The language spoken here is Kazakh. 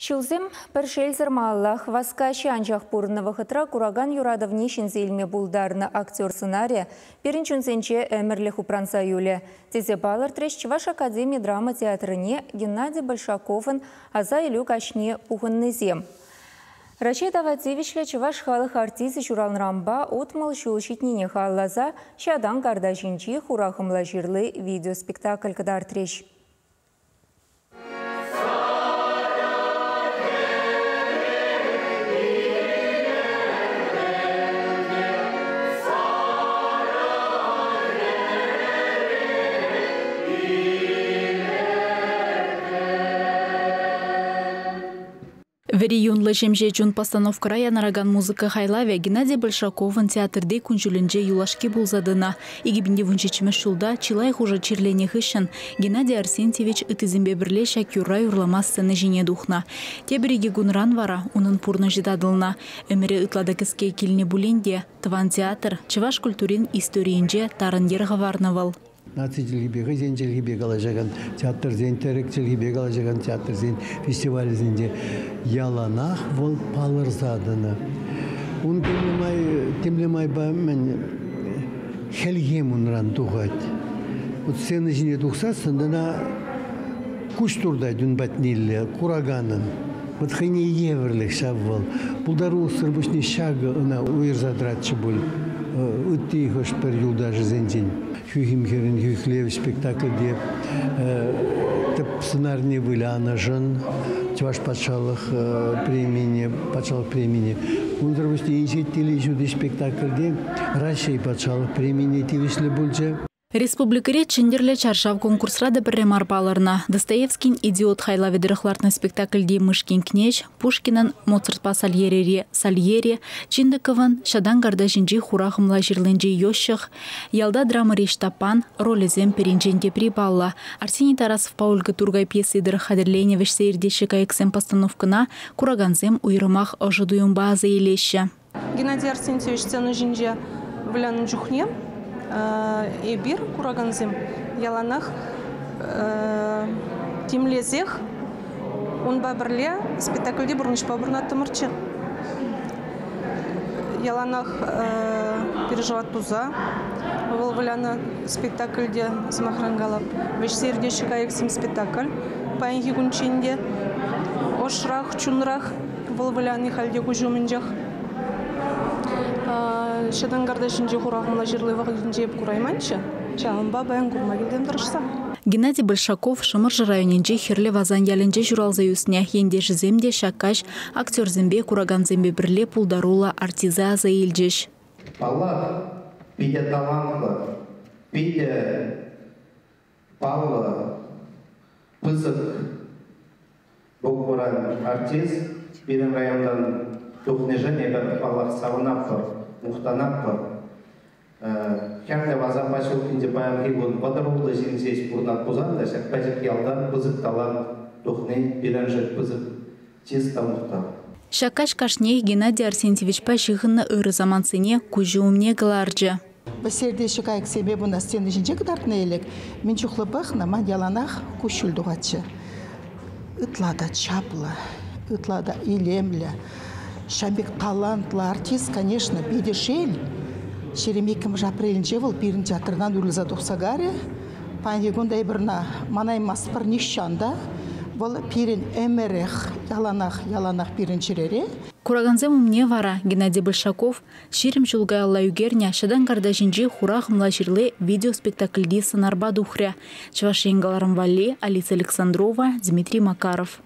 Шылзем піршелзір маллах васкаши анжақ пұрынны вақытра Кураган Юрадовне шинзелме булдарны актер сценария перенчунсенче әмірлі хупранса юлі. Тезе балар треш Чуваш Академия драма театрыне Геннадий Большаковын аза илю кашне пухынны зем. Рашид Аватевичле Чуваш халық артизы журалнрамба отмал шулшитнене халлаза шадан кардашинчи хурахымла жирлы видеоспектакль кадар треш. Вери юнлы жемже жун постановкара янараган музыка хайлаве Геннадий Большаковын театрды күнжүлінже юлашки булзадына. Игибінде вунчечіміш шулда чилай хужа чирлене хышын Геннадий Арсентьевич ытызымбе бірле шакюра юрлама сцены жіне духна. Тебіреге гунран вара, унын пурны жидадылна. Өмірі ытлады кіске келіне буленде, тыван театр, Чуваш культурин историинже тарын ерға варнавал. Нацителгибеге зенчелгибе калажаган театр зен терекчелгибе калажаган театр зен фестиваль зенде яланах вол палырзадыны. Он темлемай ба мен хелгем унран тугат. Вот сцена жине тухса сындана куш турдай дун батнилле Кураганын. Вот хайне еврлих шаввал. Булдару сырбышни шага она уирзадратчы был. Үтті хош бір юлдажы зенден. Хюхимхерін хюхлев спектакльде тіп сценарний были анажын, Чуваш патшалық премине. Ундырбысты инсеттелі жүді спектакльде Россия патшалық премине тевеслі бүлже. Республикаре чендерле чаршав конкурсрады бірре марпаларына. Достоевскин идиот хайлаве дырықлартны спектакльде Мышкин кнеж, Пушкинын Моцартпа Сальери, Чиндыковын шадан гардашинжи хурахымла жирленжи йошық, ялда драма рештапан, ролезем перенженде прибалла. Арсений Тарасов Паульга Тургай пьесы дырыхадерлене вешсейрдеші каексем постановкына Кураганзем уйрымах ожидуем базы елеші. Геннадий Арсентьевич сцену жинже влян джухне, Эбир Кураганзем яланах тимлезех он бабрле спектакльде бурныш бабурнаты мырчы. Яланах переживат туза волвляна спектакльде смахрангалап. Веш сердеші каексим спектакль паинги гунчинде ошрах чунрах волвляны халде гужуминжах. Шадан гардашинжи хурахымла жирлы вағылден курайманчы, чағымба баян курма келден дұрышса. Геннадий Большаков Шымыржы районенже херле вазан яленже журалза юсне енде жыземде шакаш актер зембе Кураганзембе бірле пулдарула артиза за елжеш. Паллах пиде талантлы, пиде паллы, пызык бұқыран артиз бірін райондан тухнежен ебір Паллах савынапыр. Мухтанаппыр. Хәмді ваза поселкінде баян кебін бадырулды жеңсес бұрнат бұзанда, шәкпәжік ялдан бұзық талан тұхны беренжет бұзық тез тамұқта. Шакаш кашне Геннадий Арсентьевич пашығынны ұры замансыне күжі умне ғыларжы. Бәсерде шықайық себе бұна стены жінже қыдартына елік. Мен чұқлы бұқна ма яланақ күшілді ғатшы. Үтлада чаплы, үтлада илемлі. Шамбек талантлы артист, конечно, бедешель. Шеремекім жапрелінже бұл бірін театрынан үліза доқсагаре. Пандегонда ебірна манай маспыр нишчанда. Бұл бірін әмірех яланақ бірін чирере. Кураганзем умне вара Геннадий Большаков ширим жылгай алла югерня шадан кардашинжи хурахымла жирлы видеоспектакльди сынарба духря. Чуваш еңгаларым Валли, Алиса Александрова, Дмитрий Макаров.